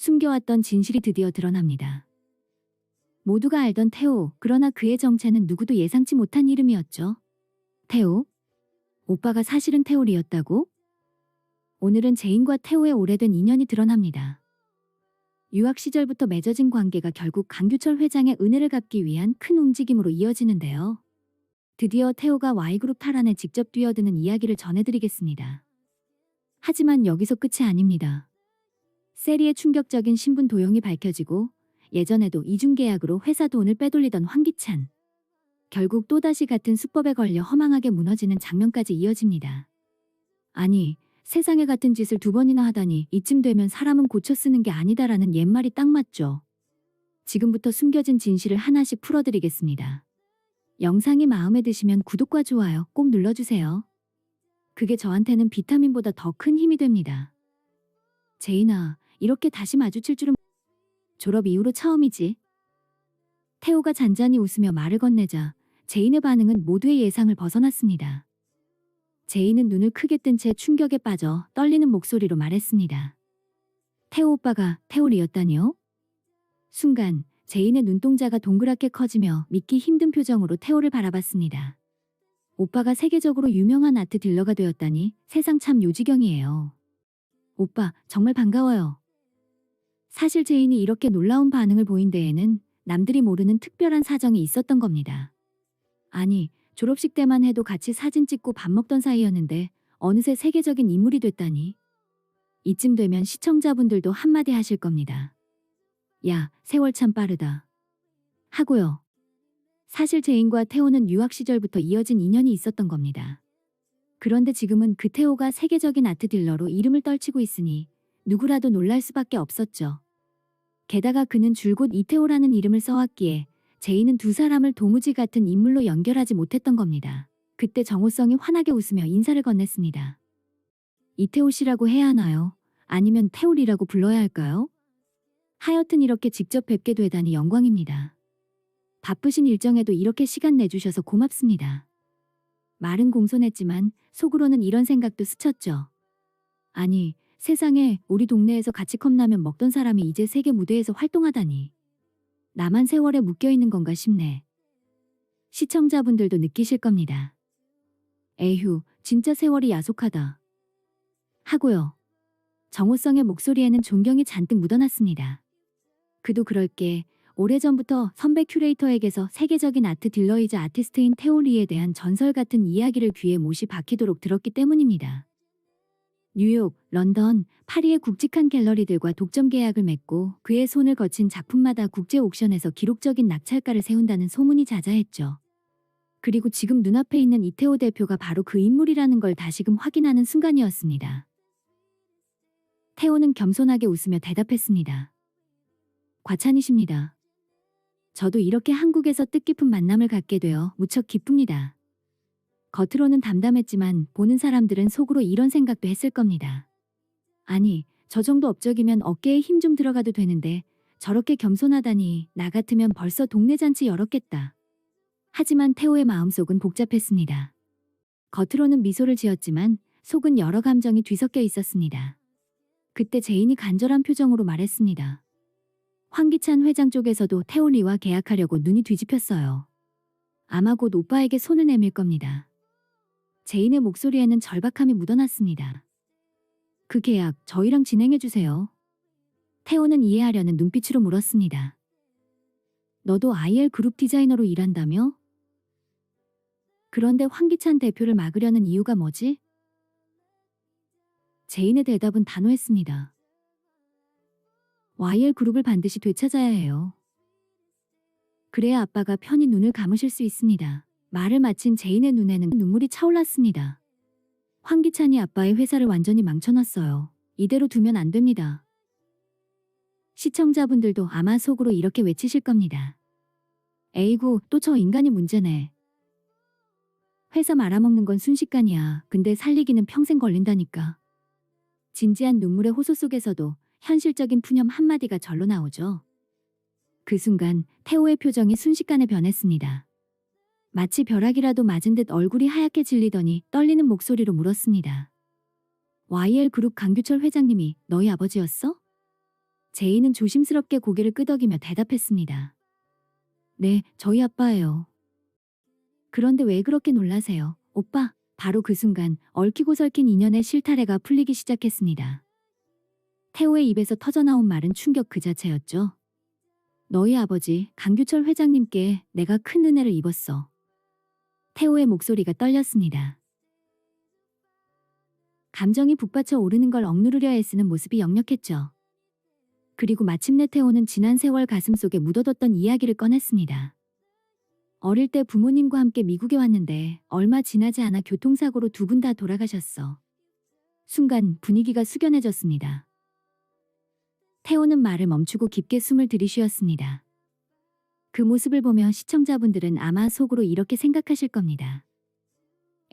숨겨왔던 진실이 드디어 드러납니다. 모두가 알던 태호, 그러나 그의 정체는 누구도 예상치 못한 이름이었죠. 태호? 오빠가 사실은 태올이었다고? 오늘은 제인과 태호의 오래된 인연이 드러납니다. 유학 시절부터 맺어진 관계가 결국 강규철 회장의 은혜를 갚기 위한 큰 움직임으로 이어지는데요. 드디어 태호가 Y그룹 탈환에 직접 뛰어드는 이야기를 전해드리겠습니다. 하지만 여기서 끝이 아닙니다. 세리의 충격적인 신분 도용이 밝혀지고 예전에도 이중계약으로 회사 돈을 빼돌리던 황기찬. 결국 또다시 같은 수법에 걸려 허망하게 무너지는 장면까지 이어집니다. 아니, 세상에 같은 짓을 두 번이나 하다니 이쯤 되면 사람은 고쳐 쓰는 게 아니다라는 옛말이 딱 맞죠. 지금부터 숨겨진 진실을 하나씩 풀어드리겠습니다. 영상이 마음에 드시면 구독과 좋아요 꼭 눌러주세요. 그게 저한테는 비타민보다 더 큰 힘이 됩니다. 제인아, 이렇게 다시 마주칠 줄은 졸업 이후로 처음이지. 태호가 잔잔히 웃으며 말을 건네자 제인의 반응은 모두의 예상을 벗어났습니다. 제인은 눈을 크게 뜬 채 충격에 빠져 떨리는 목소리로 말했습니다. 태호 오빠가 태올이었다니요? 순간 제인의 눈동자가 동그랗게 커지며 믿기 힘든 표정으로 태호를 바라봤습니다. 오빠가 세계적으로 유명한 아트 딜러가 되었다니 세상 참 요지경이에요. 오빠, 정말 반가워요. 사실 제인이 이렇게 놀라운 반응을 보인 데에는 남들이 모르는 특별한 사정이 있었던 겁니다. 아니, 졸업식 때만 해도 같이 사진 찍고 밥 먹던 사이였는데 어느새 세계적인 인물이 됐다니. 이쯤 되면 시청자분들도 한마디 하실 겁니다. 야, 세월 참 빠르다. 하고요. 사실 제인과 태호는 유학 시절부터 이어진 인연이 있었던 겁니다. 그런데 지금은 그 태호가 세계적인 아트 딜러로 이름을 떨치고 있으니 누구라도 놀랄 수밖에 없었죠. 게다가 그는 줄곧 이태호라는 이름을 써왔기에 제인은 두 사람을 도무지 같은 인물로 연결하지 못했던 겁니다. 그때 정호성이 환하게 웃으며 인사를 건넸습니다. 이태호 씨라고 해야 하나요? 아니면 태올이라고 불러야 할까요? 하여튼 이렇게 직접 뵙게 되다니 영광입니다. 바쁘신 일정에도 이렇게 시간 내주셔서 고맙습니다. 말은 공손했지만 속으로는 이런 생각도 스쳤죠. 아니, 세상에 우리 동네에서 같이 컵라면 먹던 사람이 이제 세계 무대에서 활동하다니. 나만 세월에 묶여있는 건가 싶네. 시청자분들도 느끼실 겁니다. 에휴, 진짜 세월이 야속하다. 하고요. 정호성의 목소리에는 존경이 잔뜩 묻어났습니다. 그도 그럴 게 오래전부터 선배 큐레이터에게서 세계적인 아트 딜러이자 아티스트인 태올리에 대한 전설 같은 이야기를 귀에 못이 박히도록 들었기 때문입니다. 뉴욕, 런던, 파리의 굵직한 갤러리들과 독점 계약을 맺고 그의 손을 거친 작품마다 국제 옥션에서 기록적인 낙찰가를 세운다는 소문이 자자했죠. 그리고 지금 눈앞에 있는 이태호 대표가 바로 그 인물이라는 걸 다시금 확인하는 순간이었습니다. 태호는 겸손하게 웃으며 대답했습니다. 과찬이십니다. 저도 이렇게 한국에서 뜻깊은 만남을 갖게 되어 무척 기쁩니다. 겉으로는 담담했지만 보는 사람들은 속으로 이런 생각도 했을 겁니다. 아니, 저 정도 업적이면 어깨에 힘 좀 들어가도 되는데 저렇게 겸손하다니 나 같으면 벌써 동네 잔치 열었겠다. 하지만 태호의 마음속은 복잡했습니다. 겉으로는 미소를 지었지만 속은 여러 감정이 뒤섞여 있었습니다. 그때 제인이 간절한 표정으로 말했습니다. 황기찬 회장 쪽에서도 태올리와 계약하려고 눈이 뒤집혔어요. 아마 곧 오빠에게 손을 내밀 겁니다. 제인의 목소리에는 절박함이 묻어났습니다. 그 계약 저희랑 진행해주세요. 태호는 이해하려는 눈빛으로 물었습니다. 너도 IL 그룹 디자이너로 일한다며? 그런데 황기찬 대표를 막으려는 이유가 뭐지? 제인의 대답은 단호했습니다. YL 그룹을 반드시 되찾아야 해요. 그래야 아빠가 편히 눈을 감으실 수 있습니다. 말을 마친 제인의 눈에는 눈물이 차올랐습니다. 황기찬이 아빠의 회사를 완전히 망쳐놨어요. 이대로 두면 안 됩니다. 시청자분들도 아마 속으로 이렇게 외치실 겁니다. 에이구, 또 저 인간이 문제네. 회사 말아먹는 건 순식간이야. 근데 살리기는 평생 걸린다니까. 진지한 눈물의 호소 속에서도 현실적인 푸념 한마디가 절로 나오죠. 그 순간 태호의 표정이 순식간에 변했습니다. 마치 벼락이라도 맞은 듯 얼굴이 하얗게 질리더니 떨리는 목소리로 물었습니다. YL 그룹 강규철 회장님이 너희 아버지였어? 제이는 조심스럽게 고개를 끄덕이며 대답했습니다. 네, 저희 아빠예요. 그런데 왜 그렇게 놀라세요, 오빠? 바로 그 순간 얽히고 설킨 인연의 실타래가 풀리기 시작했습니다. 태호의 입에서 터져나온 말은 충격 그 자체였죠. 너희 아버지 강규철 회장님께 내가 큰 은혜를 입었어. 태호의 목소리가 떨렸습니다. 감정이 북받쳐 오르는 걸 억누르려 애쓰는 모습이 역력했죠. 그리고 마침내 태호는 지난 세월 가슴속에 묻어뒀던 이야기를 꺼냈습니다. 어릴 때 부모님과 함께 미국에 왔는데 얼마 지나지 않아 교통사고로 두 분 다 돌아가셨어. 순간 분위기가 숙연해졌습니다. 태호는 말을 멈추고 깊게 숨을 들이쉬었습니다. 그 모습을 보며 시청자분들은 아마 속으로 이렇게 생각하실 겁니다.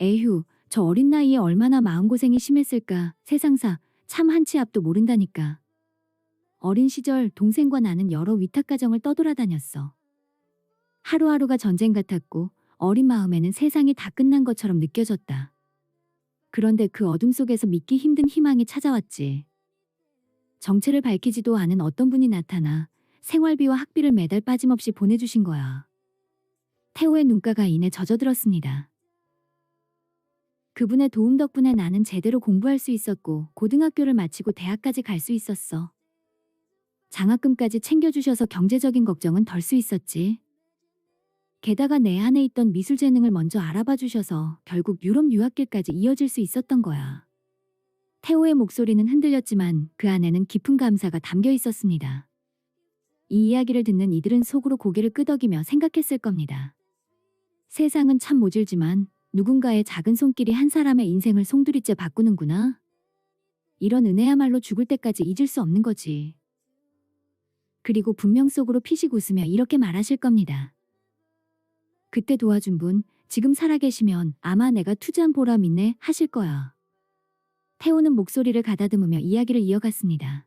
에휴, 저 어린 나이에 얼마나 마음고생이 심했을까. 세상사 참 한 치 앞도 모른다니까. 어린 시절 동생과 나는 여러 위탁가정을 떠돌아다녔어. 하루하루가 전쟁 같았고 어린 마음에는 세상이 다 끝난 것처럼 느껴졌다. 그런데 그 어둠 속에서 믿기 힘든 희망이 찾아왔지. 정체를 밝히지도 않은 어떤 분이 나타나 생활비와 학비를 매달 빠짐없이 보내주신 거야. 태호의 눈가가 이내 젖어들었습니다. 그분의 도움 덕분에 나는 제대로 공부할 수 있었고 고등학교를 마치고 대학까지 갈 수 있었어. 장학금까지 챙겨주셔서 경제적인 걱정은 덜 수 있었지. 게다가 내 안에 있던 미술 재능을 먼저 알아봐 주셔서 결국 유럽 유학길까지 이어질 수 있었던 거야. 태호의 목소리는 흔들렸지만 그 안에는 깊은 감사가 담겨 있었습니다. 이 이야기를 듣는 이들은 속으로 고개를 끄덕이며 생각했을 겁니다. 세상은 참 모질지만 누군가의 작은 손길이 한 사람의 인생을 송두리째 바꾸는구나. 이런 은혜야말로 죽을 때까지 잊을 수 없는 거지. 그리고 분명 속으로 피식 웃으며 이렇게 말하실 겁니다. 그때 도와준 분, 지금 살아계시면 아마 내가 투자한 보람 있네 하실 거야. 태호는 목소리를 가다듬으며 이야기를 이어갔습니다.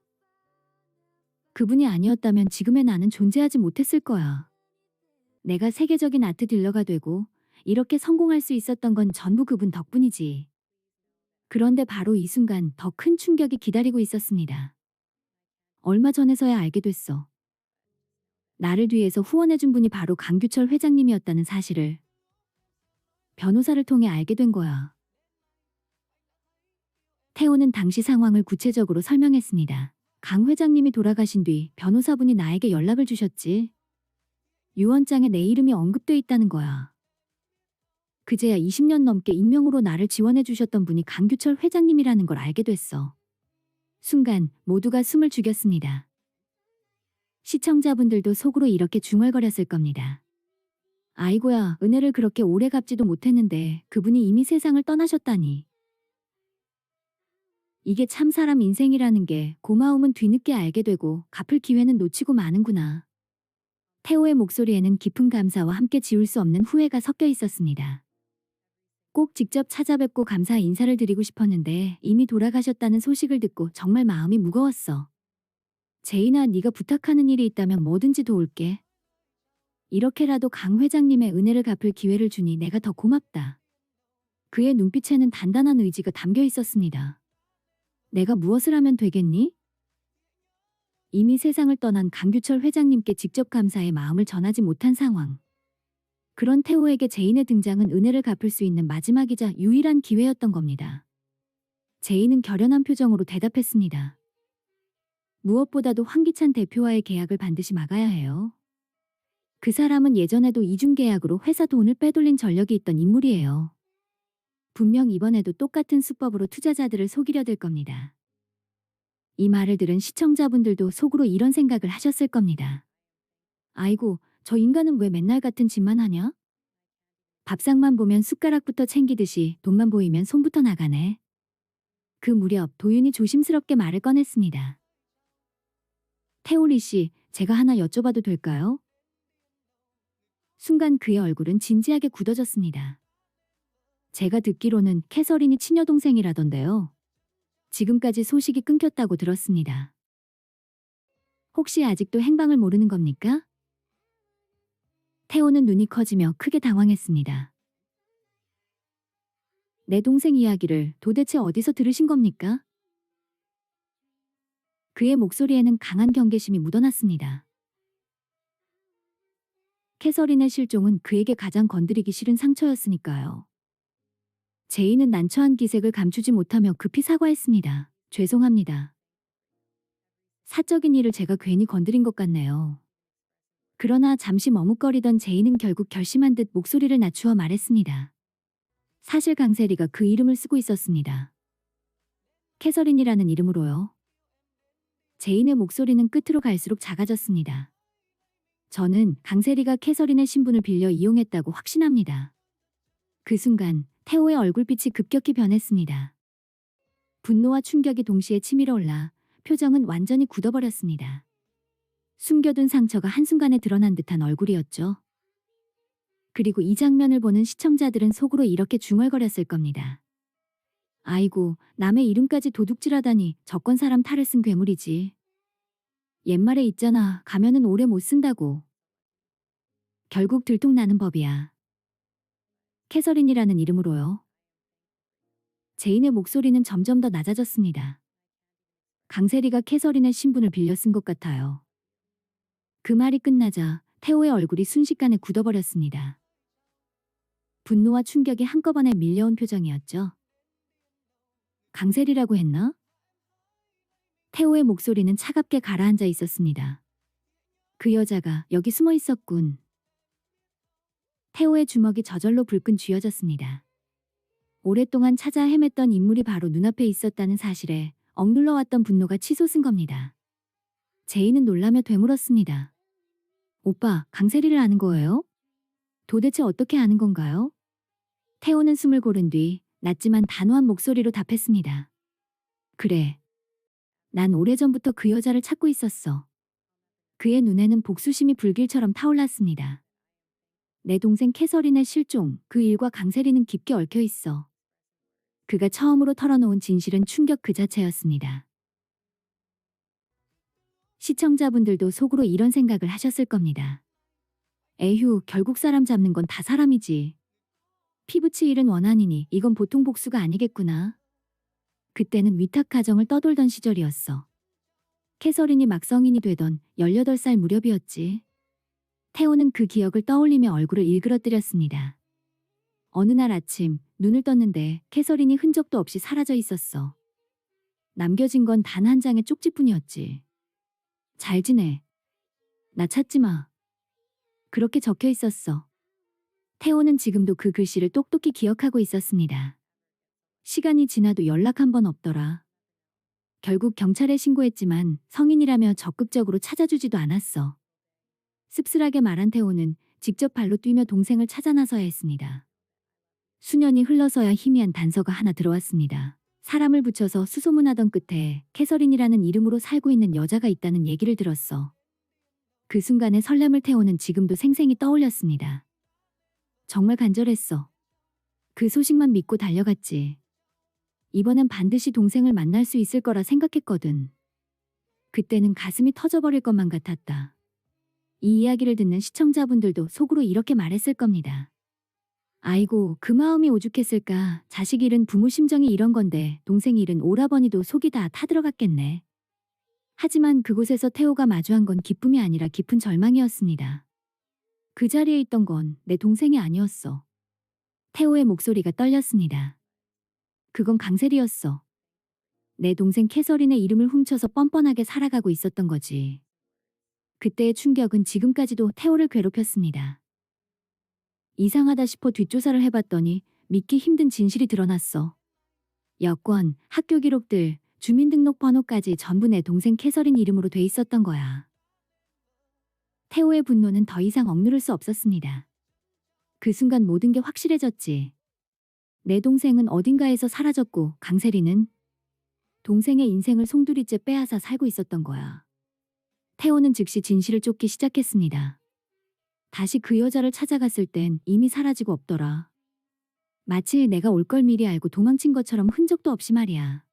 그분이 아니었다면 지금의 나는 존재하지 못했을 거야. 내가 세계적인 아트 딜러가 되고 이렇게 성공할 수 있었던 건 전부 그분 덕분이지. 그런데 바로 이 순간 더 큰 충격이 기다리고 있었습니다. 얼마 전에서야 알게 됐어. 나를 뒤에서 후원해준 분이 바로 강규철 회장님이었다는 사실을. 변호사를 통해 알게 된 거야. 태호는 당시 상황을 구체적으로 설명했습니다. 강 회장님이 돌아가신 뒤 변호사분이 나에게 연락을 주셨지. 유언장에 내 이름이 언급돼 있다는 거야. 그제야 20년 넘게 익명으로 나를 지원해 주셨던 분이 강규철 회장님이라는 걸 알게 됐어. 순간 모두가 숨을 죽였습니다. 시청자분들도 속으로 이렇게 중얼거렸을 겁니다. 아이고야, 은혜를 그렇게 오래 갚지도 못했는데 그분이 이미 세상을 떠나셨다니. 이게 참 사람 인생이라는 게 고마움은 뒤늦게 알게 되고 갚을 기회는 놓치고 마는구나. 태호의 목소리에는 깊은 감사와 함께 지울 수 없는 후회가 섞여 있었습니다. 꼭 직접 찾아뵙고 감사 인사를 드리고 싶었는데 이미 돌아가셨다는 소식을 듣고 정말 마음이 무거웠어. 제인아, 네가 부탁하는 일이 있다면 뭐든지 도울게. 이렇게라도 강 회장님의 은혜를 갚을 기회를 주니 내가 더 고맙다. 그의 눈빛에는 단단한 의지가 담겨 있었습니다. 내가 무엇을 하면 되겠니? 이미 세상을 떠난 강규철 회장님께 직접 감사의 마음을 전하지 못한 상황. 그런 태호에게 제인의 등장은 은혜를 갚을 수 있는 마지막이자 유일한 기회였던 겁니다. 제인은 결연한 표정으로 대답했습니다. 무엇보다도 황기찬 대표와의 계약을 반드시 막아야 해요. 그 사람은 예전에도 이중계약으로 회사 돈을 빼돌린 전력이 있던 인물이에요. 분명 이번에도 똑같은 수법으로 투자자들을 속이려 들 겁니다. 이 말을 들은 시청자분들도 속으로 이런 생각을 하셨을 겁니다. 아이고, 저 인간은 왜 맨날 같은 짓만 하냐? 밥상만 보면 숟가락부터 챙기듯이 돈만 보이면 손부터 나가네. 그 무렵 도윤이 조심스럽게 말을 꺼냈습니다. 태올리 씨, 제가 하나 여쭤봐도 될까요? 순간 그의 얼굴은 진지하게 굳어졌습니다. 제가 듣기로는 캐서린이 친여동생이라던데요. 지금까지 소식이 끊겼다고 들었습니다. 혹시 아직도 행방을 모르는 겁니까? 태호는 눈이 커지며 크게 당황했습니다. 내 동생 이야기를 도대체 어디서 들으신 겁니까? 그의 목소리에는 강한 경계심이 묻어났습니다. 캐서린의 실종은 그에게 가장 건드리기 싫은 상처였으니까요. 제이는 난처한 기색을 감추지 못하며 급히 사과했습니다. 죄송합니다. 사적인 일을 제가 괜히 건드린 것 같네요. 그러나 잠시 머뭇거리던 제이는 결국 결심한 듯 목소리를 낮추어 말했습니다. 사실 강세리가 그 이름을 쓰고 있었습니다. 캐서린이라는 이름으로요. 제인의 목소리는 끝으로 갈수록 작아졌습니다. 저는 강세리가 캐서린의 신분을 빌려 이용했다고 확신합니다. 그 순간 태호의 얼굴빛이 급격히 변했습니다. 분노와 충격이 동시에 치밀어 올라 표정은 완전히 굳어버렸습니다. 숨겨둔 상처가 한순간에 드러난 듯한 얼굴이었죠. 그리고 이 장면을 보는 시청자들은 속으로 이렇게 중얼거렸을 겁니다. 아이고, 남의 이름까지 도둑질하다니 저건 사람 탈을 쓴 괴물이지. 옛말에 있잖아, 가면은 오래 못 쓴다고. 결국 들통나는 법이야. 캐서린이라는 이름으로요. 제인의 목소리는 점점 더 낮아졌습니다. 강세리가 캐서린의 신분을 빌려 쓴 것 같아요. 그 말이 끝나자 태호의 얼굴이 순식간에 굳어버렸습니다. 분노와 충격이 한꺼번에 밀려온 표정이었죠. 강세리라고 했나? 태호의 목소리는 차갑게 가라앉아 있었습니다. 그 여자가 여기 숨어 있었군. 태호의 주먹이 저절로 불끈 쥐어졌습니다. 오랫동안 찾아 헤맸던 인물이 바로 눈앞에 있었다는 사실에 억눌러왔던 분노가 치솟은 겁니다. 제이는 놀라며 되물었습니다. 오빠, 강세리를 아는 거예요? 도대체 어떻게 아는 건가요? 태호는 숨을 고른 뒤 낮지만 단호한 목소리로 답했습니다. 그래. 난 오래전부터 그 여자를 찾고 있었어. 그의 눈에는 복수심이 불길처럼 타올랐습니다. 내 동생 캐서린의 실종, 그 일과 강세리는 깊게 얽혀 있어. 그가 처음으로 털어놓은 진실은 충격 그 자체였습니다. 시청자분들도 속으로 이런 생각을 하셨을 겁니다. 에휴, 결국 사람 잡는 건 다 사람이지. 피부치 일은 원한이니 이건 보통 복수가 아니겠구나. 그때는 위탁 가정을 떠돌던 시절이었어. 캐서린이 막 성인이 되던 18살 무렵이었지. 태호는 그 기억을 떠올리며 얼굴을 일그러뜨렸습니다. 어느 날 아침 눈을 떴는데 캐서린이 흔적도 없이 사라져 있었어. 남겨진 건 단 한 장의 쪽지뿐이었지. 잘 지내. 나 찾지 마. 그렇게 적혀 있었어. 태호는 지금도 그 글씨를 똑똑히 기억하고 있었습니다. 시간이 지나도 연락 한 번 없더라. 결국 경찰에 신고했지만 성인이라며 적극적으로 찾아주지도 않았어. 씁쓸하게 말한 태호는 직접 발로 뛰며 동생을 찾아 나서야 했습니다. 수년이 흘러서야 희미한 단서가 하나 들어왔습니다. 사람을 붙여서 수소문하던 끝에 캐서린이라는 이름으로 살고 있는 여자가 있다는 얘기를 들었어. 그 순간의 설렘을 태호는 지금도 생생히 떠올렸습니다. 정말 간절했어. 그 소식만 믿고 달려갔지. 이번엔 반드시 동생을 만날 수 있을 거라 생각했거든. 그때는 가슴이 터져버릴 것만 같았다. 이 이야기를 듣는 시청자분들도 속으로 이렇게 말했을 겁니다. 아이고, 그 마음이 오죽했을까. 자식 일은 부모 심정이 이런 건데 동생 일은 오라버니도 속이 다 타들어갔겠네. 하지만 그곳에서 태호가 마주한 건 기쁨이 아니라 깊은 절망이었습니다. 그 자리에 있던 건 내 동생이 아니었어. 태호의 목소리가 떨렸습니다. 그건 강세리였어. 내 동생 캐서린의 이름을 훔쳐서 뻔뻔하게 살아가고 있었던 거지. 그때의 충격은 지금까지도 태호를 괴롭혔습니다. 이상하다 싶어 뒷조사를 해봤더니 믿기 힘든 진실이 드러났어. 여권, 학교 기록들, 주민등록번호까지 전부 내 동생 캐서린 이름으로 돼 있었던 거야. 태호의 분노는 더 이상 억누를 수 없었습니다. 그 순간 모든 게 확실해졌지. 내 동생은 어딘가에서 사라졌고 강세리는 동생의 인생을 송두리째 빼앗아 살고 있었던 거야. 태호는 즉시 진실을 쫓기 시작했습니다. 다시 그 여자를 찾아갔을 땐 이미 사라지고 없더라. 마치 내가 올 걸 미리 알고 도망친 것처럼 흔적도 없이 말이야.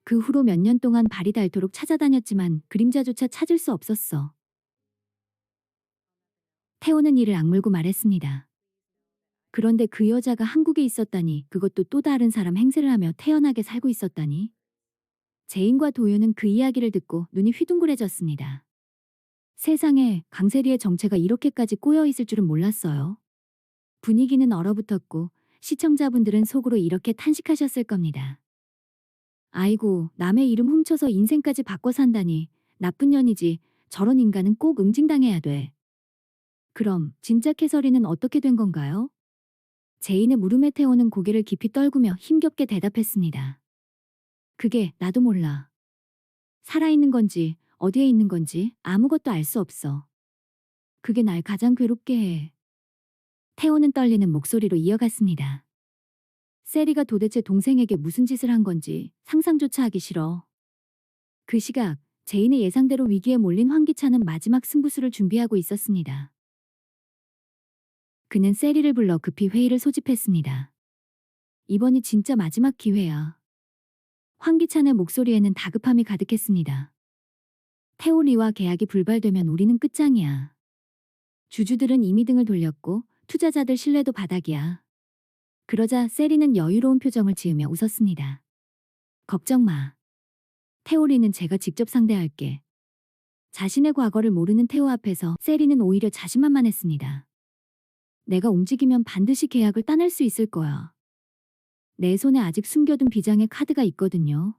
그 후로 몇 년 동안 발이 닳도록 찾아다녔지만 그림자조차 찾을 수 없었어. 태호는 이를 악물고 말했습니다. 그런데 그 여자가 한국에 있었다니, 그것도 또 다른 사람 행세를 하며 태연하게 살고 있었다니. 제인과 도윤은 그 이야기를 듣고 눈이 휘둥그레졌습니다. 세상에 강세리의 정체가 이렇게까지 꼬여 있을 줄은 몰랐어요. 분위기는 얼어붙었고 시청자분들은 속으로 이렇게 탄식하셨을 겁니다. 아이고, 남의 이름 훔쳐서 인생까지 바꿔 산다니. 나쁜 년이지. 저런 인간은 꼭 응징당해야 돼. 그럼 진짜 캐서린은 어떻게 된 건가요? 제인의 물음에 태호는 고개를 깊이 떨구며 힘겹게 대답했습니다. 그게 나도 몰라. 살아있는 건지 어디에 있는 건지 아무것도 알 수 없어. 그게 날 가장 괴롭게 해. 태호는 떨리는 목소리로 이어갔습니다. 세리가 도대체 동생에게 무슨 짓을 한 건지 상상조차 하기 싫어. 그 시각 제인의 예상대로 위기에 몰린 황기찬은 마지막 승부수를 준비하고 있었습니다. 그는 세리를 불러 급히 회의를 소집했습니다. 이번이 진짜 마지막 기회야. 황기찬의 목소리에는 다급함이 가득했습니다. 태오리와 계약이 불발되면 우리는 끝장이야. 주주들은 이미 등을 돌렸고 투자자들 신뢰도 바닥이야. 그러자 세리는 여유로운 표정을 지으며 웃었습니다. 걱정 마. 태오리는 제가 직접 상대할게. 자신의 과거를 모르는 태오 앞에서 세리는 오히려 자신만만했습니다. 내가 움직이면 반드시 계약을 따낼 수 있을 거야. 내 손에 아직 숨겨둔 비장의 카드가 있거든요.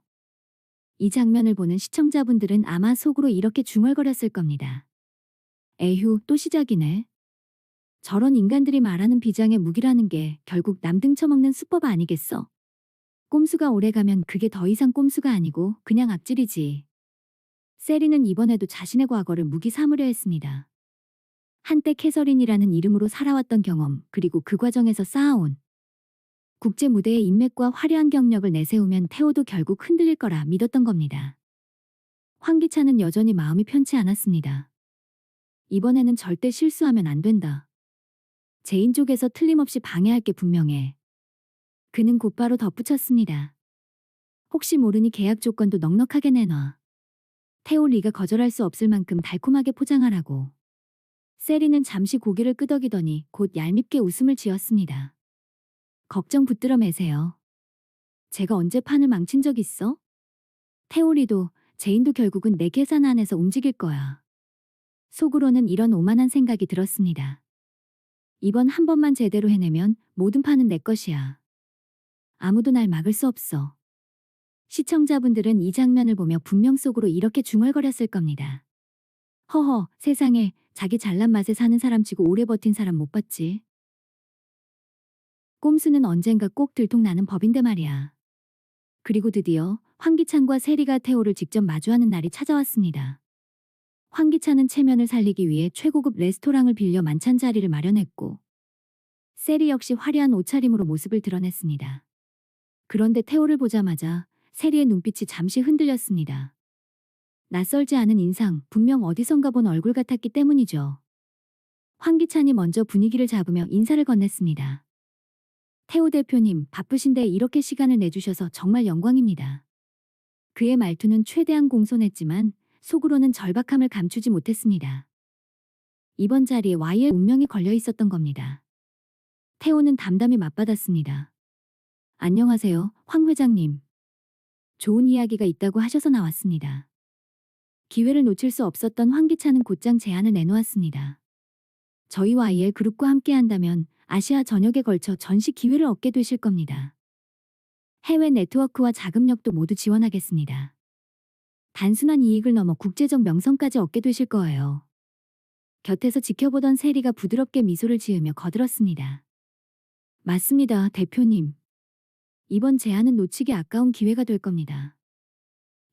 이 장면을 보는 시청자분들은 아마 속으로 이렇게 중얼거렸을 겁니다. 에휴, 또 시작이네. 저런 인간들이 말하는 비장의 무기라는 게 결국 남 등쳐먹는 수법 아니겠어? 꼼수가 오래가면 그게 더 이상 꼼수가 아니고 그냥 악질이지. 세리는 이번에도 자신의 과거를 무기 삼으려 했습니다. 한때 캐서린이라는 이름으로 살아왔던 경험, 그리고 그 과정에서 쌓아온 국제 무대의 인맥과 화려한 경력을 내세우면 태호도 결국 흔들릴 거라 믿었던 겁니다. 황기찬은 여전히 마음이 편치 않았습니다. 이번에는 절대 실수하면 안 된다. 제인 쪽에서 틀림없이 방해할 게 분명해. 그는 곧바로 덧붙였습니다. 혹시 모르니 계약 조건도 넉넉하게 내놔. 태호 리가 거절할 수 없을 만큼 달콤하게 포장하라고. 세리는 잠시 고개를 끄덕이더니 곧 얄밉게 웃음을 지었습니다. 걱정 붙들어 매세요. 제가 언제 판을 망친 적 있어? 태오리도 제인도 결국은 내 계산 안에서 움직일 거야. 속으로는 이런 오만한 생각이 들었습니다. 이번 한 번만 제대로 해내면 모든 판은 내 것이야. 아무도 날 막을 수 없어. 시청자분들은 이 장면을 보며 분명 속으로 이렇게 중얼거렸을 겁니다. 허허, 세상에, 자기 잘난 맛에 사는 사람치고 오래 버틴 사람 못 봤지. 꼼수는 언젠가 꼭 들통나는 법인데 말이야. 그리고 드디어 황기찬과 세리가 태호를 직접 마주하는 날이 찾아왔습니다. 황기찬은 체면을 살리기 위해 최고급 레스토랑을 빌려 만찬 자리를 마련했고 세리 역시 화려한 옷차림으로 모습을 드러냈습니다. 그런데 태호를 보자마자 세리의 눈빛이 잠시 흔들렸습니다. 낯설지 않은 인상, 분명 어디선가 본 얼굴 같았기 때문이죠. 황기찬이 먼저 분위기를 잡으며 인사를 건넸습니다. 태호 대표님, 바쁘신데 이렇게 시간을 내주셔서 정말 영광입니다. 그의 말투는 최대한 공손했지만 속으로는 절박함을 감추지 못했습니다. 이번 자리에 Y의 운명이 걸려 있었던 겁니다. 태호는 담담히 맞받았습니다. 안녕하세요, 황 회장님. 좋은 이야기가 있다고 하셔서 나왔습니다. 기회를 놓칠 수 없었던 황기찬은 곧장 제안을 내놓았습니다. 저희 YL 그룹과 함께 한다면 아시아 전역에 걸쳐 전시 기회를 얻게 되실 겁니다. 해외 네트워크와 자금력도 모두 지원하겠습니다. 단순한 이익을 넘어 국제적 명성까지 얻게 되실 거예요. 곁에서 지켜보던 세리가 부드럽게 미소를 지으며 거들었습니다. 맞습니다, 대표님. 이번 제안은 놓치기 아까운 기회가 될 겁니다.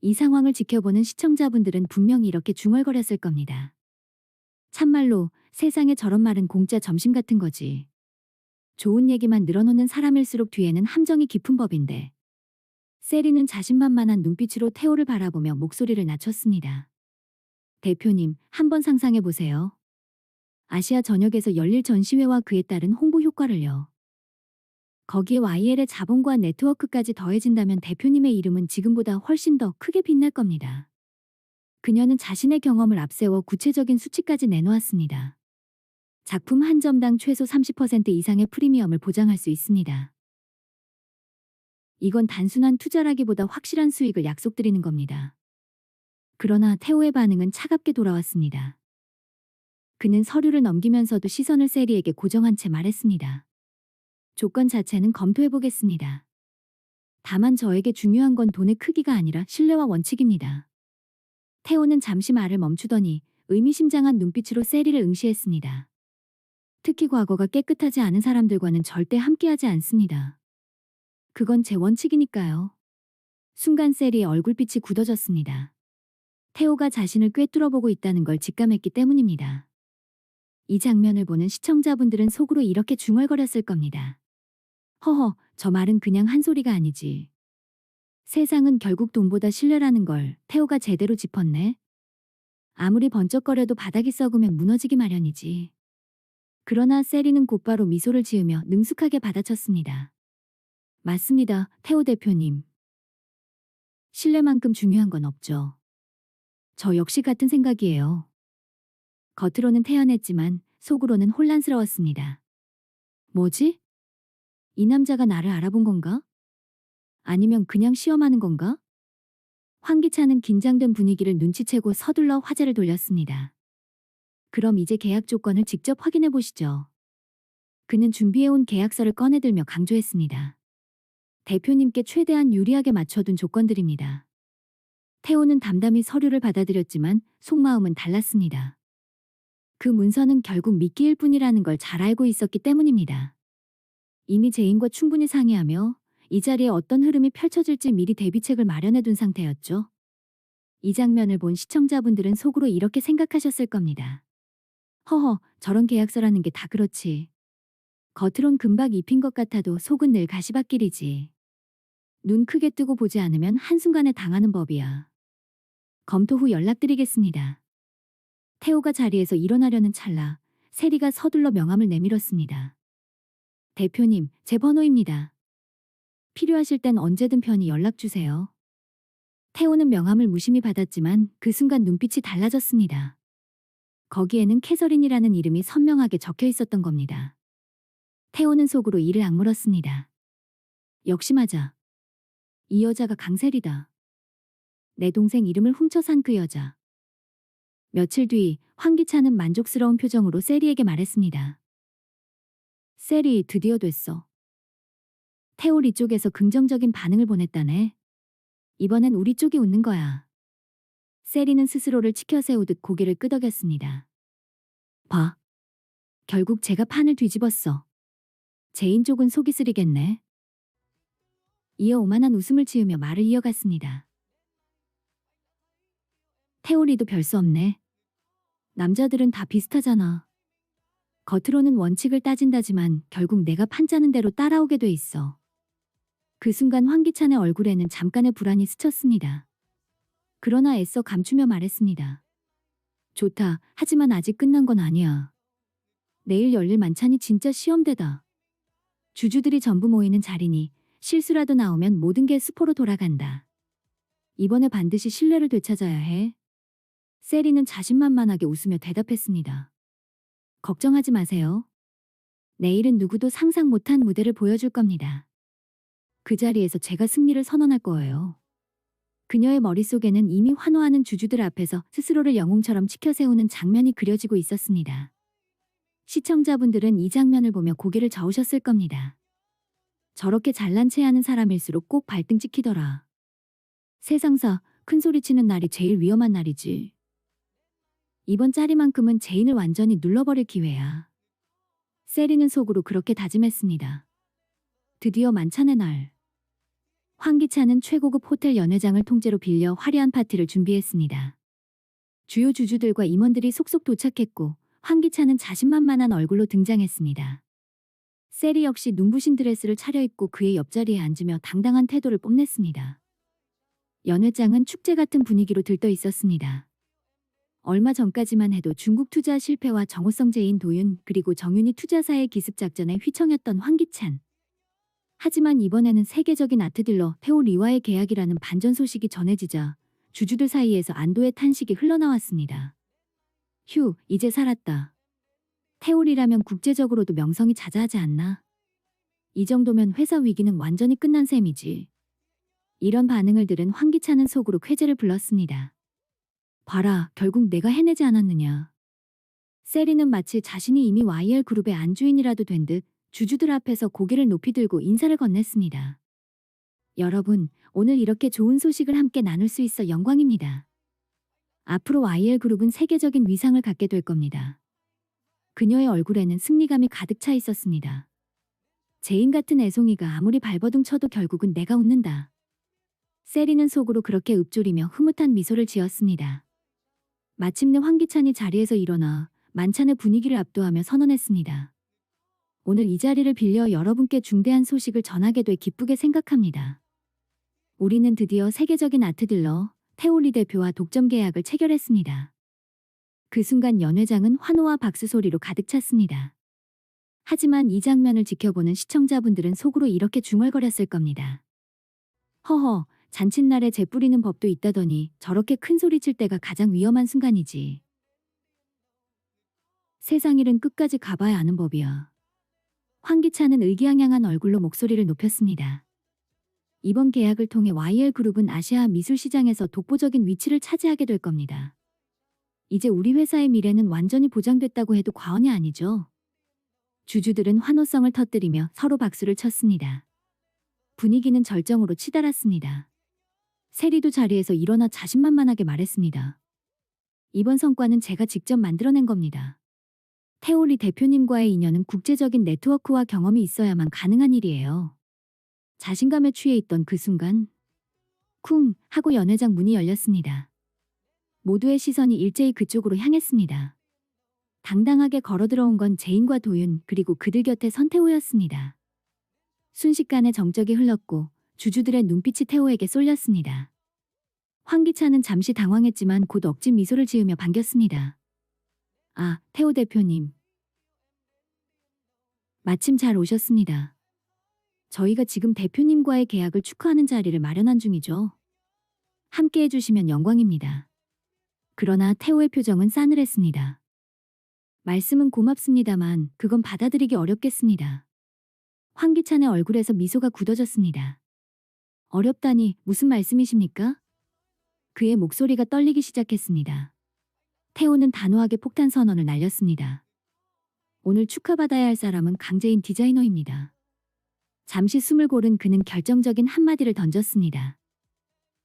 이 상황을 지켜보는 시청자분들은 분명히 이렇게 중얼거렸을 겁니다. 참말로 세상에 저런 말은 공짜 점심 같은 거지. 좋은 얘기만 늘어놓는 사람일수록 뒤에는 함정이 깊은 법인데. 세리는 자신만만한 눈빛으로 태호를 바라보며 목소리를 낮췄습니다. 대표님, 한번 상상해 보세요. 아시아 전역에서 열릴 전시회와 그에 따른 홍보 효과를요. 거기에 YL의 자본과 네트워크까지 더해진다면 대표님의 이름은 지금보다 훨씬 더 크게 빛날 겁니다. 그녀는 자신의 경험을 앞세워 구체적인 수치까지 내놓았습니다. 작품 한 점당 최소 30% 이상의 프리미엄을 보장할 수 있습니다. 이건 단순한 투자라기보다 확실한 수익을 약속드리는 겁니다. 그러나 태호의 반응은 차갑게 돌아왔습니다. 그는 서류를 넘기면서도 시선을 세리에게 고정한 채 말했습니다. 조건 자체는 검토해보겠습니다. 다만 저에게 중요한 건 돈의 크기가 아니라 신뢰와 원칙입니다. 태호는 잠시 말을 멈추더니 의미심장한 눈빛으로 세리를 응시했습니다. 특히 과거가 깨끗하지 않은 사람들과는 절대 함께하지 않습니다. 그건 제 원칙이니까요. 순간 세리의 얼굴빛이 굳어졌습니다. 태호가 자신을 꿰뚫어보고 있다는 걸 직감했기 때문입니다. 이 장면을 보는 시청자분들은 속으로 이렇게 중얼거렸을 겁니다. 허허, 저 말은 그냥 한 소리가 아니지. 세상은 결국 돈보다 신뢰라는 걸 태호가 제대로 짚었네. 아무리 번쩍거려도 바닥이 썩으면 무너지기 마련이지. 그러나 세리는 곧바로 미소를 지으며 능숙하게 받아쳤습니다. 맞습니다, 태호 대표님. 신뢰만큼 중요한 건 없죠. 저 역시 같은 생각이에요. 겉으로는 태연했지만 속으로는 혼란스러웠습니다. 뭐지? 이 남자가 나를 알아본 건가? 아니면 그냥 시험하는 건가? 황기찬은 긴장된 분위기를 눈치채고 서둘러 화제를 돌렸습니다. 그럼 이제 계약 조건을 직접 확인해 보시죠. 그는 준비해온 계약서를 꺼내들며 강조했습니다. 대표님께 최대한 유리하게 맞춰둔 조건들입니다. 태호는 담담히 서류를 받아들였지만 속마음은 달랐습니다. 그 문서는 결국 미끼일 뿐이라는 걸 잘 알고 있었기 때문입니다. 이미 제인과 충분히 상의하며 이 자리에 어떤 흐름이 펼쳐질지 미리 대비책을 마련해둔 상태였죠. 이 장면을 본 시청자분들은 속으로 이렇게 생각하셨을 겁니다. 허허, 저런 계약서라는 게 다 그렇지. 겉으론 금박 입힌 것 같아도 속은 늘 가시밭길이지. 눈 크게 뜨고 보지 않으면 한순간에 당하는 법이야. 검토 후 연락드리겠습니다. 태호가 자리에서 일어나려는 찰나 세리가 서둘러 명함을 내밀었습니다. 대표님, 제 번호입니다. 필요하실 땐 언제든 편히 연락주세요. 태호는 명함을 무심히 받았지만 그 순간 눈빛이 달라졌습니다. 거기에는 캐서린이라는 이름이 선명하게 적혀 있었던 겁니다. 태호는 속으로 이를 악물었습니다. 역시 맞아. 이 여자가 강세리다. 내 동생 이름을 훔쳐 산 그 여자. 며칠 뒤 황기찬은 만족스러운 표정으로 세리에게 말했습니다. 세리, 드디어 됐어. 태호 이쪽에서 긍정적인 반응을 보냈다네. 이번엔 우리 쪽이 웃는 거야. 세리는 스스로를 치켜세우듯 고개를 끄덕였습니다. 봐. 결국 제가 판을 뒤집었어. 제인 쪽은 속이 쓰리겠네. 이어 오만한 웃음을 지으며 말을 이어갔습니다. 태오리도 별 수 없네. 남자들은 다 비슷하잖아. 겉으로는 원칙을 따진다지만 결국 내가 판짜는 대로 따라오게 돼 있어. 그 순간 황기찬의 얼굴에는 잠깐의 불안이 스쳤습니다. 그러나 애써 감추며 말했습니다. 좋다. 하지만 아직 끝난 건 아니야. 내일 열릴 만찬이 진짜 시험대다. 주주들이 전부 모이는 자리니 실수라도 나오면 모든 게 수포로 돌아간다. 이번에 반드시 신뢰를 되찾아야 해. 세리는 자신만만하게 웃으며 대답했습니다. 걱정하지 마세요. 내일은 누구도 상상 못한 무대를 보여줄 겁니다. 그 자리에서 제가 승리를 선언할 거예요. 그녀의 머릿속에는 이미 환호하는 주주들 앞에서 스스로를 영웅처럼 치켜세우는 장면이 그려지고 있었습니다. 시청자분들은 이 장면을 보며 고개를 저으셨을 겁니다. 저렇게 잘난 체하는 사람일수록 꼭 발등 찍히더라. 세상사, 큰소리치는 날이 제일 위험한 날이지. 이번 짜리만큼은 제인을 완전히 눌러버릴 기회야. 세리는 속으로 그렇게 다짐했습니다. 드디어 만찬의 날. 황기찬은 최고급 호텔 연회장을 통째로 빌려 화려한 파티를 준비했습니다. 주요 주주들과 임원들이 속속 도착했고 황기찬은 자신만만한 얼굴로 등장했습니다. 세리 역시 눈부신 드레스를 차려입고 그의 옆자리에 앉으며 당당한 태도를 뽐냈습니다. 연회장은 축제 같은 분위기로 들떠 있었습니다. 얼마 전까지만 해도 중국 투자 실패와 정호성 제인 도윤 그리고 정윤희 투자사의 기습 작전에 휘청였던 황기찬. 하지만 이번에는 세계적인 아트딜러 테오 리와의 계약이라는 반전 소식이 전해지자 주주들 사이에서 안도의 탄식이 흘러나왔습니다. 휴, 이제 살았다. 테올이라면 국제적으로도 명성이 자자하지 않나. 이 정도면 회사 위기는 완전히 끝난 셈이지. 이런 반응을 들은 황기찬은 속으로 쾌재를 불렀습니다. 봐라, 결국 내가 해내지 않았느냐. 세리는 마치 자신이 이미 YL그룹의 안주인이라도 된 듯 주주들 앞에서 고개를 높이 들고 인사를 건넸습니다. 여러분, 오늘 이렇게 좋은 소식을 함께 나눌 수 있어 영광입니다. 앞으로 YL그룹은 세계적인 위상을 갖게 될 겁니다. 그녀의 얼굴에는 승리감이 가득 차 있었습니다. 제인 같은 애송이가 아무리 발버둥 쳐도 결국은 내가 웃는다. 세리는 속으로 그렇게 읊조리며 흐뭇한 미소를 지었습니다. 마침내 황기찬이 자리에서 일어나 만찬의 분위기를 압도하며 선언했습니다. 오늘 이 자리를 빌려 여러분께 중대한 소식을 전하게 돼 기쁘게 생각합니다. 우리는 드디어 세계적인 아트딜러 테올리 대표와 독점 계약을 체결했습니다. 그 순간 연 회장은 환호와 박수 소리로 가득 찼습니다. 하지만 이 장면을 지켜보는 시청자분들은 속으로 이렇게 중얼거렸을 겁니다. 허허, 잔칫날에 재 뿌리는 법도 있다더니 저렇게 큰 소리 칠 때가 가장 위험한 순간이지. 세상 일은 끝까지 가봐야 아는 법이야. 황기찬은 의기양양한 얼굴로 목소리를 높였습니다. 이번 계약을 통해 YL그룹은 아시아 미술 시장에서 독보적인 위치를 차지하게 될 겁니다. 이제 우리 회사의 미래는 완전히 보장됐다고 해도 과언이 아니죠. 주주들은 환호성을 터뜨리며 서로 박수를 쳤습니다. 분위기는 절정으로 치달았습니다. 세리도 자리에서 일어나 자신만만하게 말했습니다. 이번 성과는 제가 직접 만들어낸 겁니다. 테올리 대표님과의 인연은 국제적인 네트워크와 경험이 있어야만 가능한 일이에요. 자신감에 취해 있던 그 순간 쿵 하고 연 회장 문이 열렸습니다. 모두의 시선이 일제히 그쪽으로 향했습니다. 당당하게 걸어들어온 건 제인과 도윤 그리고 그들 곁에 선태호였습니다. 순식간에 정적이 흘렀고 주주들의 눈빛이 태호에게 쏠렸습니다. 황기찬은 잠시 당황했지만 곧 억지 미소를 지으며 반겼습니다. 아, 태호 대표님. 마침 잘 오셨습니다. 저희가 지금 대표님과의 계약을 축하하는 자리를 마련한 중이죠. 함께 해주시면 영광입니다. 그러나 태호의 표정은 싸늘했습니다. 말씀은 고맙습니다만 그건 받아들이기 어렵겠습니다. 황기찬의 얼굴에서 미소가 굳어졌습니다. 어렵다니 무슨 말씀이십니까? 그의 목소리가 떨리기 시작했습니다. 태호는 단호하게 폭탄 선언을 날렸습니다. 오늘 축하받아야 할 사람은 강재인 디자이너입니다. 잠시 숨을 고른 그는 결정적인 한마디를 던졌습니다.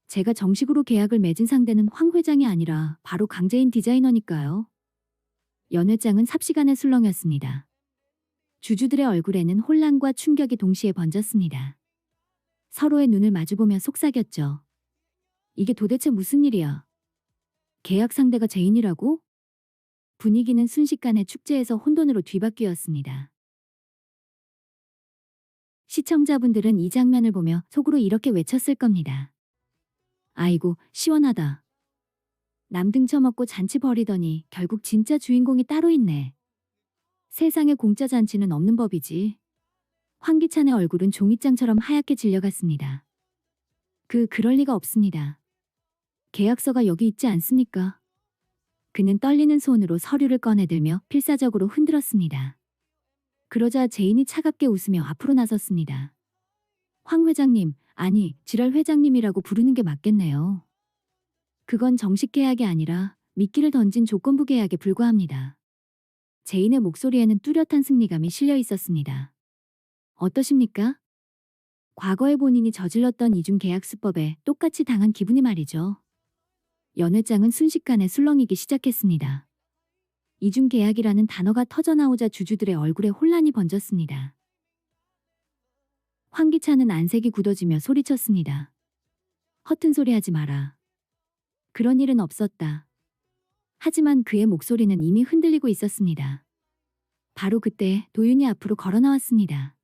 제가 정식으로 계약을 맺은 상대는 황 회장이 아니라 바로 강재인 디자이너니까요. 연 회장은 삽시간에 술렁였습니다. 주주들의 얼굴에는 혼란과 충격이 동시에 번졌습니다. 서로의 눈을 마주보며 속삭였죠. 이게 도대체 무슨 일이야? 계약 상대가 제인이라고? 분위기는 순식간에 축제에서 혼돈으로 뒤바뀌었습니다. 시청자분들은 이 장면을 보며 속으로 이렇게 외쳤을 겁니다. 아이고, 시원하다. 남 등쳐먹고 잔치 벌이더니 결국 진짜 주인공이 따로 있네. 세상에 공짜 잔치는 없는 법이지. 황기찬의 얼굴은 종이장처럼 하얗게 질려갔습니다. 그럴 리가 없습니다. 계약서가 여기 있지 않습니까? 그는 떨리는 손으로 서류를 꺼내들며 필사적으로 흔들었습니다. 그러자 제인이 차갑게 웃으며 앞으로 나섰습니다. 황 회장님, 아니, 지랄 회장님이라고 부르는 게 맞겠네요. 그건 정식 계약이 아니라 미끼를 던진 조건부 계약에 불과합니다. 제인의 목소리에는 뚜렷한 승리감이 실려 있었습니다. 어떠십니까? 과거에 본인이 저질렀던 이중 계약 수법에 똑같이 당한 기분이 말이죠. 연 회장은 순식간에 술렁이기 시작했습니다. 이중 계약이라는 단어가 터져나오자 주주들의 얼굴에 혼란이 번졌습니다. 황기찬은 안색이 굳어지며 소리쳤습니다. 허튼 소리 하지 마라. 그런 일은 없었다. 하지만 그의 목소리는 이미 흔들리고 있었습니다. 바로 그때 도윤이 앞으로 걸어 나왔습니다.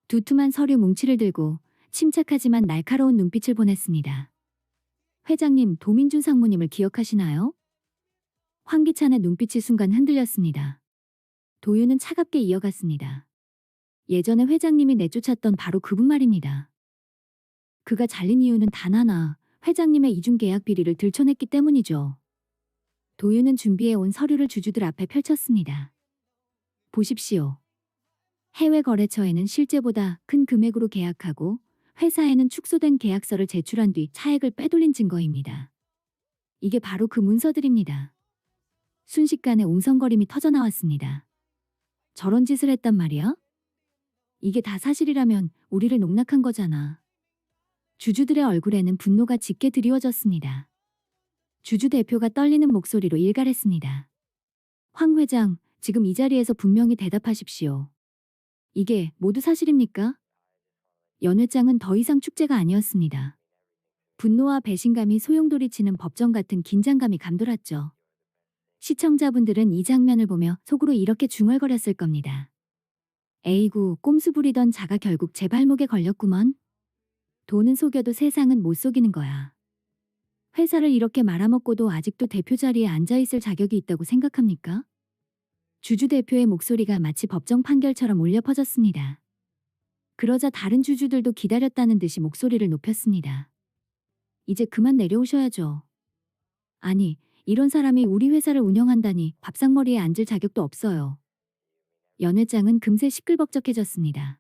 두툼한 서류 뭉치를 들고 침착하지만 날카로운 눈빛을 보냈습니다. 회장님, 도민준 상무님을 기억하시나요? 황기찬의 눈빛이 순간 흔들렸습니다. 도윤은 차갑게 이어갔습니다. 예전에 회장님이 내쫓았던 바로 그분 말입니다. 그가 잘린 이유는 단 하나, 회장님의 이중 계약 비리를 들춰냈기 때문이죠. 도윤은 준비해온 서류를 주주들 앞에 펼쳤습니다. 보십시오. 해외 거래처에는 실제보다 큰 금액으로 계약하고 회사에는 축소된 계약서를 제출한 뒤 차액을 빼돌린 증거입니다. 이게 바로 그 문서들입니다. 순식간에 옹성거림이 터져나왔습니다. 저런 짓을 했단 말이야? 이게 다 사실이라면 우리를 농락한 거잖아. 주주들의 얼굴에는 분노가 짙게 드리워졌습니다. 주주 대표가 떨리는 목소리로 일갈했습니다. 황 회장, 지금 이 자리에서 분명히 대답하십시오. 이게 모두 사실입니까? 연 회장은 더 이상 축제가 아니었습니다. 분노와 배신감이 소용돌이치는 법정 같은 긴장감이 감돌았죠. 시청자분들은 이 장면을 보며 속으로 이렇게 중얼거렸을 겁니다. 에이구, 꼼수 부리던 자가 결국 제 발목에 걸렸구먼. 돈은 속여도 세상은 못 속이는 거야. 회사를 이렇게 말아먹고도 아직도 대표 자리에 앉아있을 자격이 있다고 생각합니까? 주주 대표의 목소리가 마치 법정 판결처럼 울려 퍼졌습니다. 그러자 다른 주주들도 기다렸다는 듯이 목소리를 높였습니다. 이제 그만 내려오셔야죠. 아니, 이런 사람이 우리 회사를 운영한다니 밥상머리에 앉을 자격도 없어요. 연 회장은 금세 시끌벅적해졌습니다.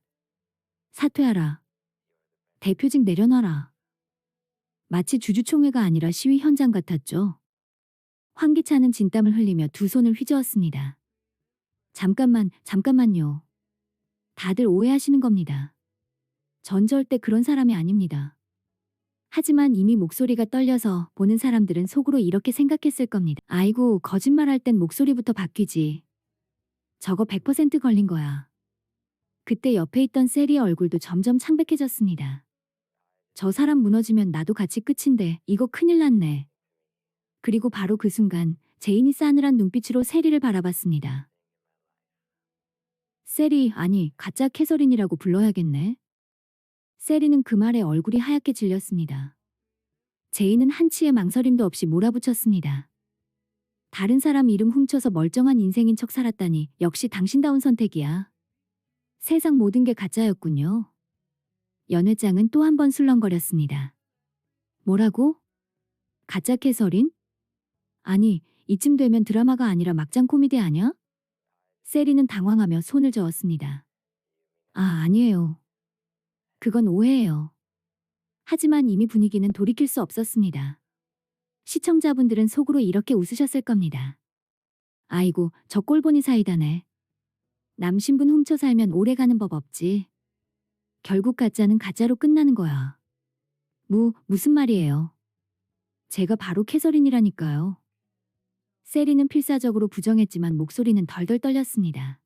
사퇴하라. 대표직 내려놔라. 마치 주주총회가 아니라 시위 현장 같았죠. 황기찬은 진땀을 흘리며 두 손을 휘저었습니다. 잠깐만요. 다들 오해하시는 겁니다. 전 절대 그런 사람이 아닙니다. 하지만 이미 목소리가 떨려서 보는 사람들은 속으로 이렇게 생각했을 겁니다. 아이고, 거짓말할 땐 목소리부터 바뀌지. 저거 100% 걸린 거야. 그때 옆에 있던 셀리의 얼굴도 점점 창백해졌습니다. 저 사람 무너지면 나도 같이 끝인데 이거 큰일 났네. 그리고 바로 그 순간 제인이 싸늘한 눈빛으로 세리를 바라봤습니다. 세리, 아니 가짜 캐서린이라고 불러야겠네. 세리는 그 말에 얼굴이 하얗게 질렸습니다. 제인은 한치의 망설임도 없이 몰아붙였습니다. 다른 사람 이름 훔쳐서 멀쩡한 인생인 척 살았다니 역시 당신다운 선택이야. 세상 모든 게 가짜였군요. 연 회장은 또 한 번 술렁거렸습니다. 뭐라고? 가짜 캐서린? 아니, 이쯤 되면 드라마가 아니라 막장 코미디 아냐? 세리는 당황하며 손을 저었습니다. 아, 아니에요. 그건 오해예요. 하지만 이미 분위기는 돌이킬 수 없었습니다. 시청자분들은 속으로 이렇게 웃으셨을 겁니다. 아이고, 저 꼴보니 사이다네. 남 신분 훔쳐 살면 오래가는 법 없지. 결국 가짜는 가짜로 끝나는 거야. 무슨 말이에요? 제가 바로 캐서린이라니까요. 세리는 필사적으로 부정했지만 목소리는 덜덜 떨렸습니다.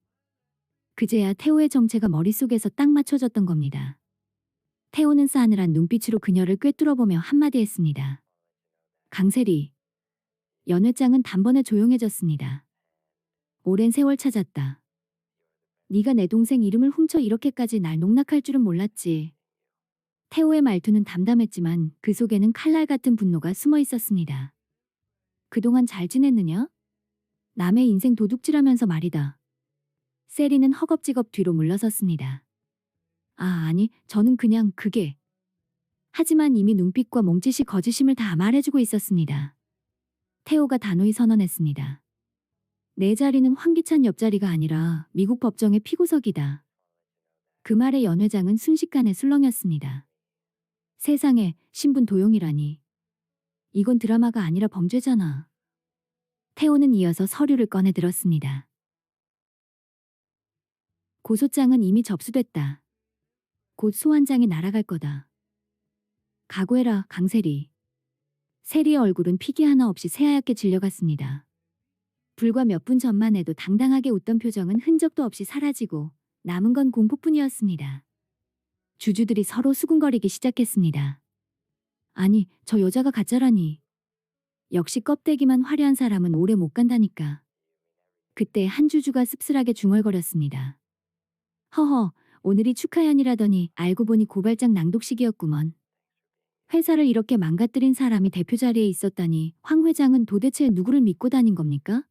그제야 태호의 정체가 머릿속에서 딱 맞춰졌던 겁니다. 태호는 싸늘한 눈빛으로 그녀를 꿰뚫어보며 한마디 했습니다. 강세리. 연 회장은 단번에 조용해졌습니다. 오랜 세월 찾았다. 네가 내 동생 이름을 훔쳐 이렇게까지 날 농락할 줄은 몰랐지. 태호의 말투는 담담했지만 그 속에는 칼날 같은 분노가 숨어 있었습니다. 그동안 잘 지냈느냐? 남의 인생 도둑질하면서 말이다. 세리는 허겁지겁 뒤로 물러섰습니다. 아, 아니, 저는 그냥 그게. 하지만 이미 눈빛과 몸짓이 거짓임을 다 말해주고 있었습니다. 태호가 단호히 선언했습니다. 내 자리는 황기찬 옆자리가 아니라 미국 법정의 피고석이다. 그 말에 연 회장은 순식간에 술렁였습니다. 세상에, 신분 도용이라니. 이건 드라마가 아니라 범죄잖아. 태호는 이어서 서류를 꺼내 들었습니다. 고소장은 이미 접수됐다. 곧 소환장이 날아갈 거다. 각오해라, 강세리. 세리의 얼굴은 피기 하나 없이 새하얗게 질려갔습니다. 불과 몇 분 전만 해도 당당하게 웃던 표정은 흔적도 없이 사라지고 남은 건 공포뿐이었습니다. 주주들이 서로 수군거리기 시작했습니다. 아니, 저 여자가 가짜라니. 역시 껍데기만 화려한 사람은 오래 못 간다니까. 그때 한 주주가 씁쓸하게 중얼거렸습니다. 허허, 오늘이 축하연이라더니 알고 보니 고발장 낭독식이었구먼. 회사를 이렇게 망가뜨린 사람이 대표 자리에 있었다니 황 회장은 도대체 누구를 믿고 다닌 겁니까?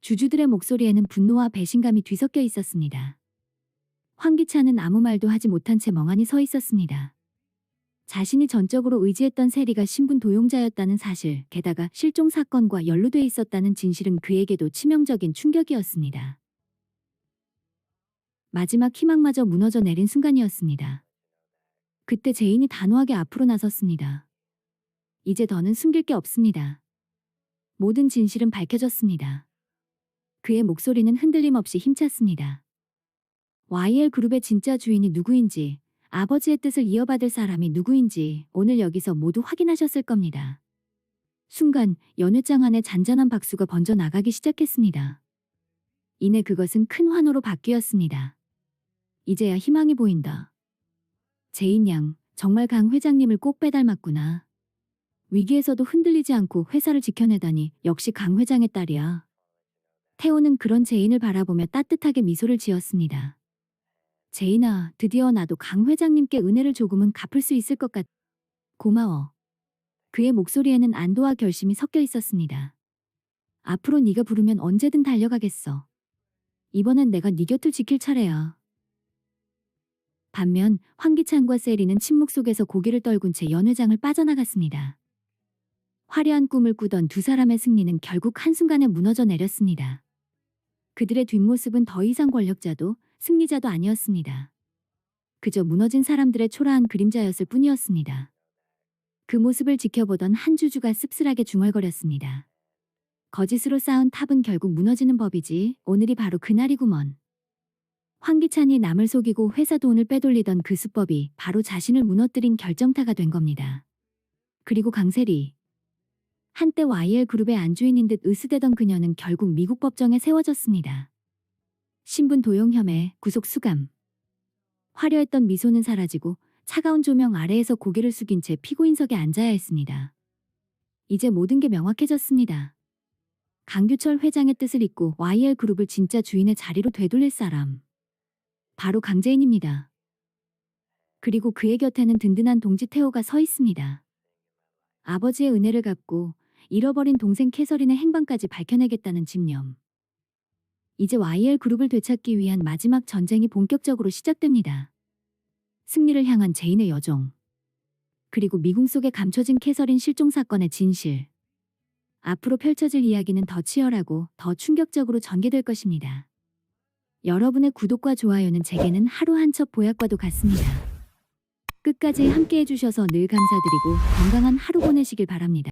주주들의 목소리에는 분노와 배신감이 뒤섞여 있었습니다. 황기찬은 아무 말도 하지 못한 채 멍하니 서 있었습니다. 자신이 전적으로 의지했던 세리가 신분 도용자였다는 사실, 게다가 실종 사건과 연루돼 있었다는 진실은 그에게도 치명적인 충격이었습니다. 마지막 희망마저 무너져 내린 순간이었습니다. 그때 제인이 단호하게 앞으로 나섰습니다. 이제 더는 숨길 게 없습니다. 모든 진실은 밝혀졌습니다. 그의 목소리는 흔들림 없이 힘찼습니다. YL 그룹의 진짜 주인이 누구인지, 아버지의 뜻을 이어받을 사람이 누구인지 오늘 여기서 모두 확인하셨을 겁니다. 순간 연회장 안에 잔잔한 박수가 번져 나가기 시작했습니다. 이내 그것은 큰 환호로 바뀌었습니다. 이제야 희망이 보인다. 제인 양, 정말 강 회장님을 꼭 빼닮았구나. 위기에서도 흔들리지 않고 회사를 지켜내다니 역시 강 회장의 딸이야. 태호는 그런 제인을 바라보며 따뜻하게 미소를 지었습니다. 제인아, 드디어 나도 강 회장님께 은혜를 조금은 갚을 수 있을 것 같. 고마워. 그의 목소리에는 안도와 결심이 섞여 있었습니다. 앞으로 네가 부르면 언제든 달려가겠어. 이번엔 내가 네 곁을 지킬 차례야. 반면 황기찬과 세리는 침묵 속에서 고개를 떨군 채 연회장을 빠져나갔습니다. 화려한 꿈을 꾸던 두 사람의 승리는 결국 한순간에 무너져 내렸습니다. 그들의 뒷모습은 더 이상 권력자도 승리자도 아니었습니다. 그저 무너진 사람들의 초라한 그림자였을 뿐이었습니다. 그 모습을 지켜보던 한 주주가 씁쓸하게 중얼거렸습니다. 거짓으로 쌓은 탑은 결국 무너지는 법이지, 오늘이 바로 그날이구먼. 황기찬이 남을 속이고 회사 돈을 빼돌리던 그 수법이 바로 자신을 무너뜨린 결정타가 된 겁니다. 그리고 강세리. 한때 YL 그룹의 안주인인 듯 으스대던 그녀는 결국 미국 법정에 세워졌습니다. 신분 도용 혐의, 구속 수감. 화려했던 미소는 사라지고 차가운 조명 아래에서 고개를 숙인 채 피고인석에 앉아야 했습니다. 이제 모든 게 명확해졌습니다. 강규철 회장의 뜻을 잇고 YL 그룹을 진짜 주인의 자리로 되돌릴 사람. 바로 강재인입니다. 그리고 그의 곁에는 든든한 동지 태호가 서 있습니다. 아버지의 은혜를 갚고 잃어버린 동생 캐서린의 행방까지 밝혀내겠다는 집념. 이제 YL 그룹을 되찾기 위한 마지막 전쟁이 본격적으로 시작됩니다. 승리를 향한 제인의 여정. 그리고 미궁 속에 감춰진 캐서린 실종 사건의 진실. 앞으로 펼쳐질 이야기는 더 치열하고 더 충격적으로 전개될 것입니다. 여러분의 구독과 좋아요는 제게는 하루 한 첩 보약과도 같습니다. 끝까지 함께 해주셔서 늘 감사드리고 건강한 하루 보내시길 바랍니다.